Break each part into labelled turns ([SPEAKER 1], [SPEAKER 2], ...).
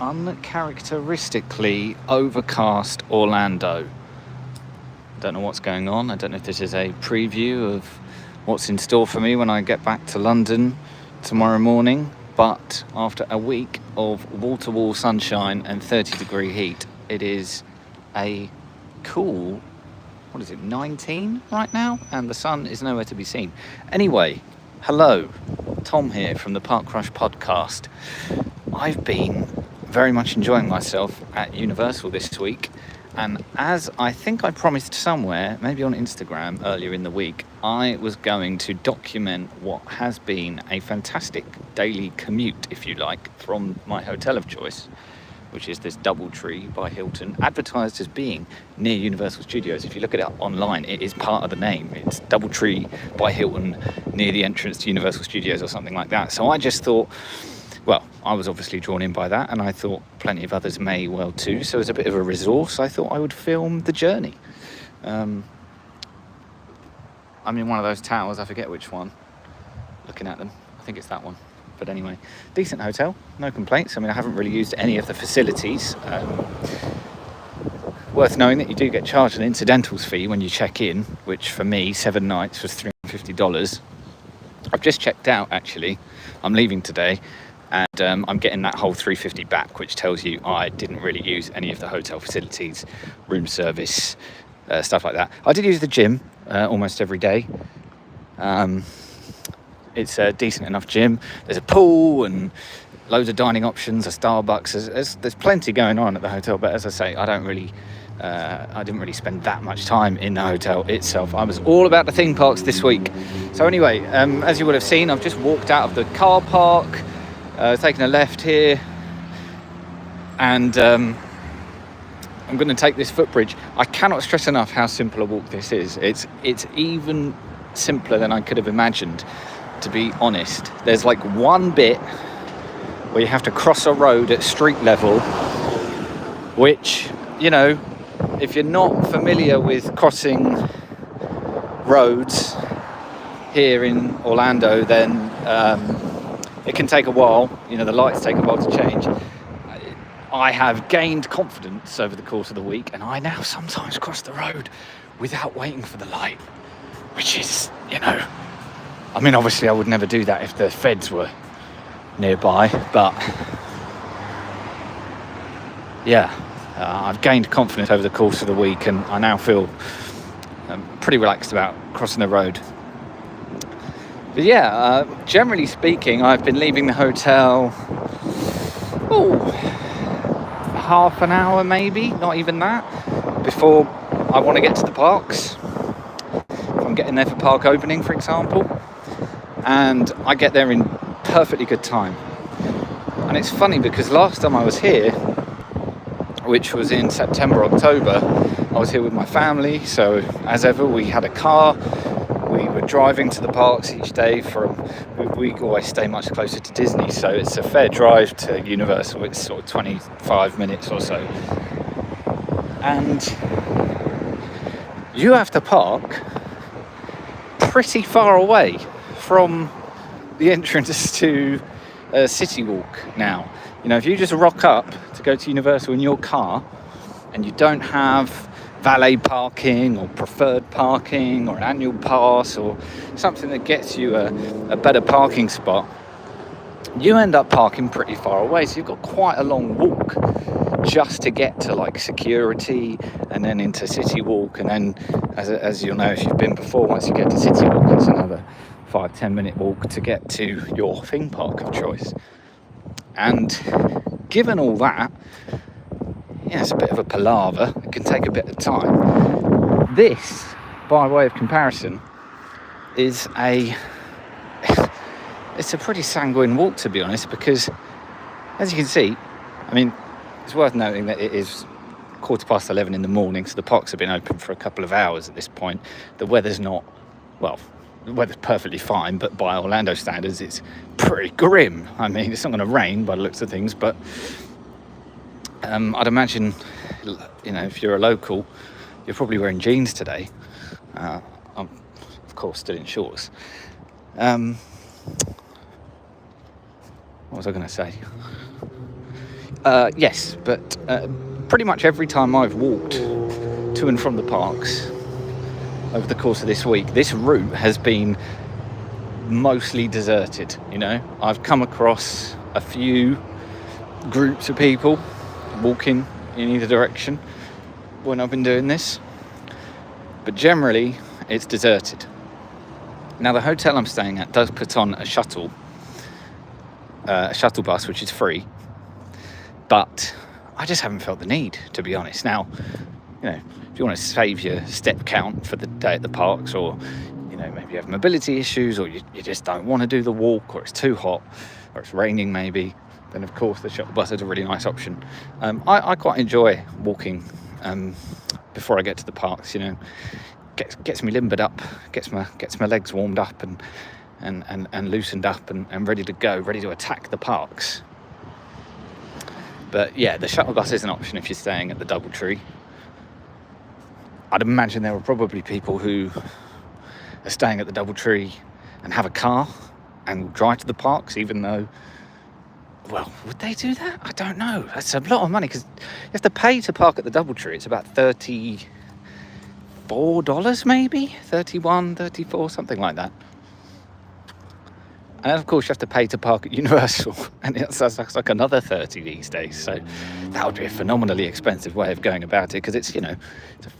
[SPEAKER 1] uncharacteristically overcast Orlando. I don't know what's going on. I don't know if this is a preview of what's in store for me when I get back to London tomorrow morning. But after a week of wall-to-wall sunshine and 30-degree heat, it is a cool, 19 right now? And the sun is nowhere to be seen. Anyway, hello, Tom here from the Park Rush podcast. I've been very much enjoying myself at Universal this week, and as I think I promised somewhere, maybe on Instagram earlier in the week, I was going to document what has been a fantastic daily commute, if you like, from my hotel of choice, which is this DoubleTree by Hilton, advertised as being near Universal Studios. If you look at it online, it is part of the name. It's DoubleTree by Hilton near the entrance to Universal Studios or something like that. So I just thought, well, I was obviously drawn in by that, and I thought plenty of others may well too. So as a bit of a resource, I thought I would film the journey. I'm in one of those towers, I forget which one, looking at them. I think it's that one. But anyway, decent hotel, no complaints. I mean, I haven't really used any of the facilities. Worth knowing that you do get charged an incidentals fee when you check in, which for me, 7 nights was $350. I've just checked out, actually. I'm leaving today, and I'm getting that whole $350 back, which tells you I didn't really use any of the hotel facilities, room service, stuff like that. I did use the gym almost every day. It's a decent enough gym. There's a pool and loads of dining options, a Starbucks. There's plenty going on at the hotel, but as I say, I didn't really spend that much time in the hotel itself. I was all about the theme parks this week. So anyway, as you would have seen, I've just walked out of the car park, taken a left here, and I'm going to take this footbridge. I cannot stress enough how simple a walk this is. It's even simpler than I could have imagined, to be honest. There's like one bit where you have to cross a road at street level, which, you know, if you're not familiar with crossing roads here in Orlando, then it can take a while. You know, the lights take a while to change. I have gained confidence over the course of the week, and I now sometimes cross the road without waiting for the light, which is, you know, I mean, obviously I would never do that if the feds were nearby, but yeah, I've gained confidence over the course of the week, and I now feel pretty relaxed about crossing the road. But yeah, generally speaking, I've been leaving the hotel, half an hour maybe, not even that, before I want to get to the parks. If I'm getting there for park opening, for example. And I get there in perfectly good time. And it's funny because last time I was here, which was in September, October, I was here with my family. So as ever, we had a car. We were driving to the parks each day. We always stay much closer to Disney, so it's a fair drive to Universal. It's sort of 25 minutes or so. And you have to park pretty far away from the entrance to City Walk now. You know, if you just rock up to go to Universal in your car and you don't have valet parking or preferred parking or an annual pass or something that gets you a better parking spot, you end up parking pretty far away. So you've got quite a long walk just to get to like security and then into City Walk. And then as you'll know if you've been before, once you get to City Walk, it's another 5-10 minute walk to get to your theme park of choice. And given all that, yeah, it's a bit of a palaver. It can take a bit of time. This, by way of comparison, is it's a pretty sanguine walk, to be honest, because as you can see, I mean, it's worth noting that it is 11:15 in the morning, so the parks have been open for a couple of hours at this point. The weather's not, well, the weather's perfectly fine, but by Orlando standards, it's pretty grim. I mean, it's not going to rain by the looks of things, but I'd imagine, you know, if you're a local, you're probably wearing jeans today. I'm, of course, still in shorts. What was I going to say? Yes, but pretty much every time I've walked to and from the parks over the course of this week, this route has been mostly deserted. I've come across a few groups of people walking in either direction when I've been doing this, but generally it's deserted. Now, the hotel I'm staying at does put on a shuttle bus, which is free, but I just haven't felt the need, to be honest. Now, if you want to save your step count for the day at the parks, or maybe you have mobility issues, or you just don't want to do the walk, or it's too hot, or it's raining maybe, then of course the shuttle bus is a really nice option. I quite enjoy walking before I get to the parks. Gets me limbered up, gets my legs warmed up and loosened up and ready to go, ready to attack the parks. But yeah, the shuttle bus is an option if you're staying at the DoubleTree. I'd imagine there are probably people who are staying at the DoubleTree and have a car and drive to the parks, even though, well, would they do that? I don't know. That's a lot of money, because you have to pay to park at the DoubleTree. It's about $34 maybe, 31, 34, something like that. And of course you have to pay to park at Universal, and that's like another 30 these days. So that would be a phenomenally expensive way of going about it, because it's a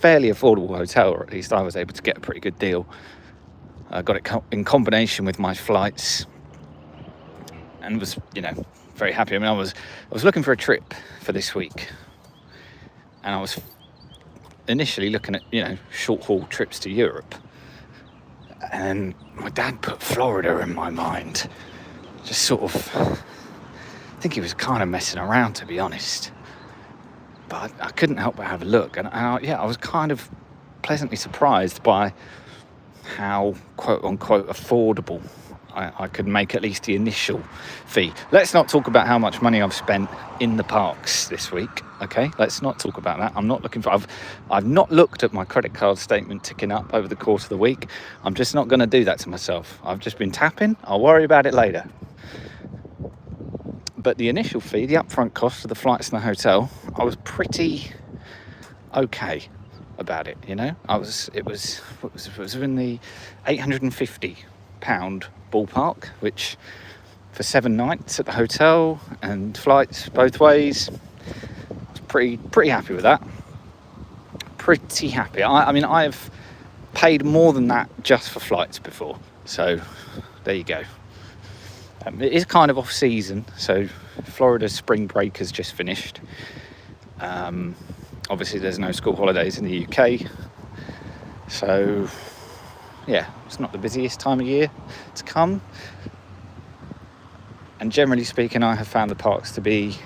[SPEAKER 1] fairly affordable hotel, or at least I was able to get a pretty good deal. I got it in combination with my flights, and was very happy. I mean, I was looking for a trip for this week, and I was initially looking at short haul trips to Europe. And my dad put Florida in my mind. Just sort of, I think he was kind of messing around, to be honest. But I couldn't help but have a look. And I was kind of pleasantly surprised by how, quote unquote, affordable I could make at least the initial fee. Let's not talk about how much money I've spent in the parks this week, okay? Let's not talk about that. I've not looked at my credit card statement ticking up over the course of the week. I'm just not going to do that to myself. I've just been tapping. I'll worry about it later. But the initial fee, the upfront cost of the flights and the hotel, I was pretty okay about it. It was in the £850 ballpark, which for 7 nights at the hotel and flights both ways, I was pretty happy with that. Pretty happy. I mean, I've paid more than that just for flights before, so there you go. It is kind of off season, so Florida's spring break has just finished. Obviously there's no school holidays in the UK, so yeah, it's not the busiest time of year to come. And generally speaking, I have found the parks to be,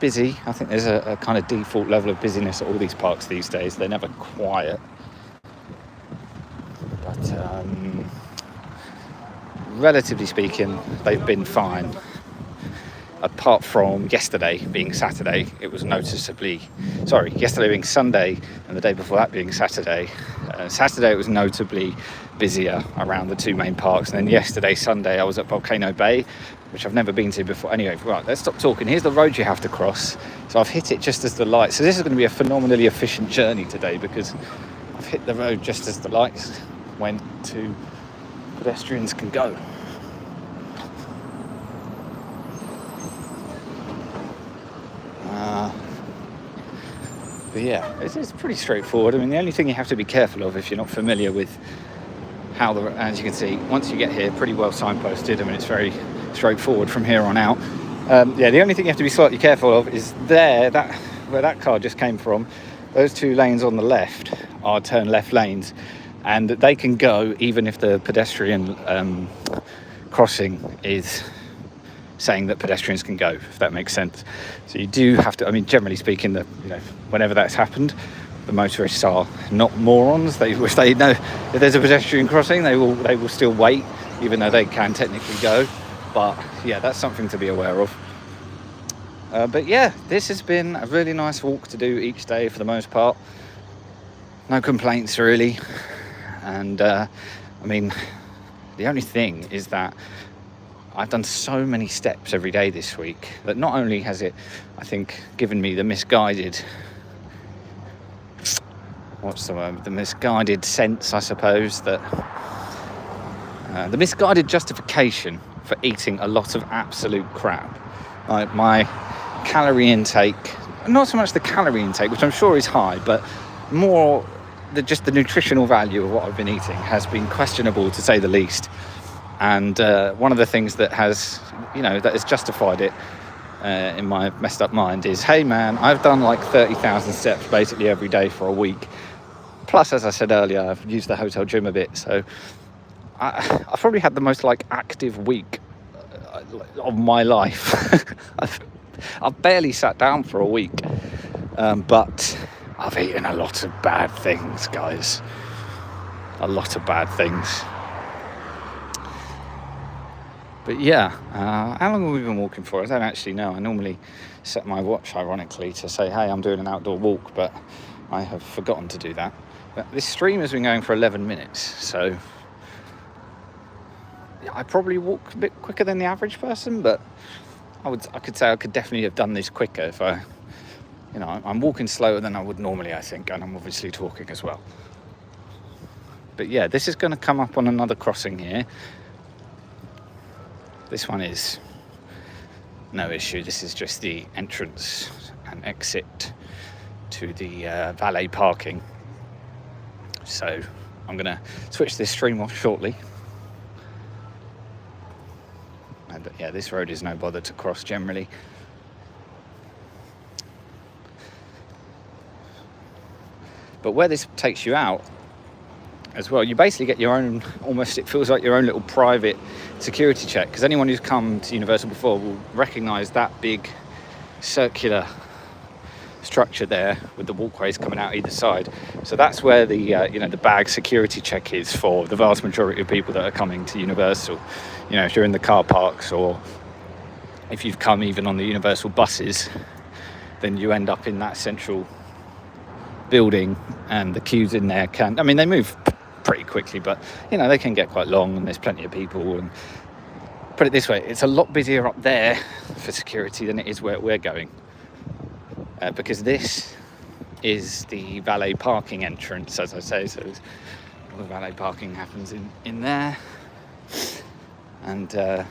[SPEAKER 1] busy. I think there's a kind of default level of busyness at all these parks these days. They're never quiet. But relatively speaking, they've been fine. Apart from yesterday being Saturday, it was yesterday being Sunday and the day before that being Saturday. Saturday it was notably busier around the two main parks, and then yesterday, Sunday, I was at Volcano Bay, which I've never been to before. Anyway, right, let's stop talking. Here's the road you have to cross. So I've hit it just as the lights. So this is going to be a phenomenally efficient journey today, because I've hit the road just as the lights went to pedestrians can go. But yeah, it's pretty straightforward. I mean, the only thing you have to be careful of if you're not familiar with how as you can see, once you get here, pretty well signposted. I mean, it's very straightforward from here on out. The only thing you have to be slightly careful of is where that car just came from. Those two lanes on the left are turn left lanes, and they can go even if the pedestrian crossing is saying that pedestrians can go, if that makes sense. So you do have to, I mean, generally speaking, whenever that's happened, the motorists are not morons. If they know if there's a pedestrian crossing, they will still wait, even though they can technically go. But yeah, that's something to be aware of. But yeah, this has been a really nice walk to do each day for the most part. No complaints really. And I mean, the only thing is that I've done so many steps every day this week that not only has it, I think, given me the misguided sense, I suppose, that the misguided justification for eating a lot of absolute crap. Like my calorie intake, not so much the calorie intake, which I'm sure is high, but more just the nutritional value of what I've been eating has been questionable, to say the least. And one of the things that has justified it in my messed up mind is, hey man, I've done like 30,000 steps basically every day for a week. Plus, as I said earlier, I've used the hotel gym a bit, so I've probably had the most like active week of my life. I've barely sat down for a week, but I've eaten a lot of bad things, guys. A lot of bad things. But yeah, how long have we been walking for? I don't actually know. I normally set my watch, ironically, to say, hey, I'm doing an outdoor walk, but I have forgotten to do that. But this stream has been going for 11 minutes, so I probably walk a bit quicker than the average person, but I could say I could definitely have done this quicker if I'm walking slower than I would normally, I think, and I'm obviously talking as well. But yeah, this is going to come up on another crossing here. This one is no issue. This is just the entrance and exit to the valet parking. So I'm going to switch this stream off shortly. And yeah, this road is no bother to cross generally. But where this takes you out as well, you basically get your own, almost it feels like your own little private security check, because anyone who's come to Universal before will recognise that big circular structure there with the walkways coming out either side. So that's where the bag security check is for the vast majority of people that are coming to Universal. If you're in the car parks, or if you've come even on the Universal buses, then you end up in that central building, and the queues in there they move pretty quickly, but they can get quite long, and there's plenty of people. And put it this way, it's a lot busier up there for security than it is where we're going, because this is the valet parking entrance, as I say. So all the valet parking happens in there, and this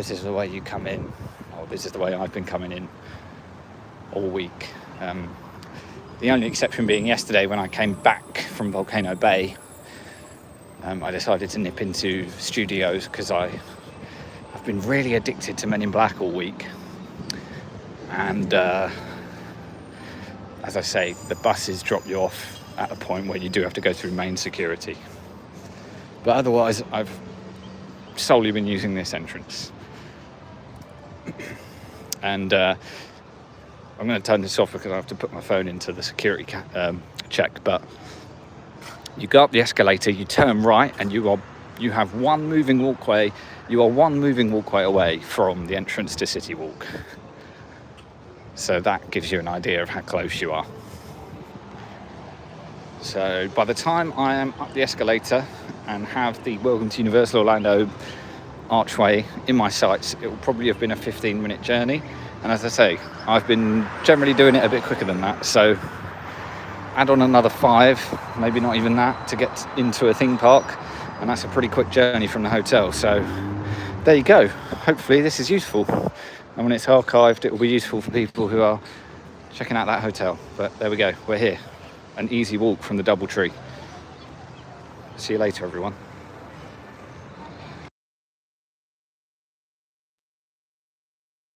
[SPEAKER 1] is the way you come in, or this is the way I've been coming in all week. The only exception being yesterday when I came back from Volcano Bay. I decided to nip into studios because I've been really addicted to Men in Black all week. And as I say, the buses drop you off at a point where you do have to go through main security. But otherwise, I've solely been using this entrance. And I'm going to turn this off because I have to put my phone into the security check. But you go up the escalator, you turn right, and you have one moving walkway. You are one moving walkway away from the entrance to City Walk. So that gives you an idea of how close you are. So by the time I am up the escalator and have the Welcome to Universal Orlando archway in my sights, it will probably have been a 15-minute journey. And as I say, I've been generally doing it a bit quicker than that. So add on another 5, maybe not even that, to get into a theme park. And that's a pretty quick journey from the hotel. So there you go. Hopefully this is useful. And when it's archived, it will be useful for people who are checking out that hotel. But there we go. We're here. An easy walk from the DoubleTree. See you later, everyone.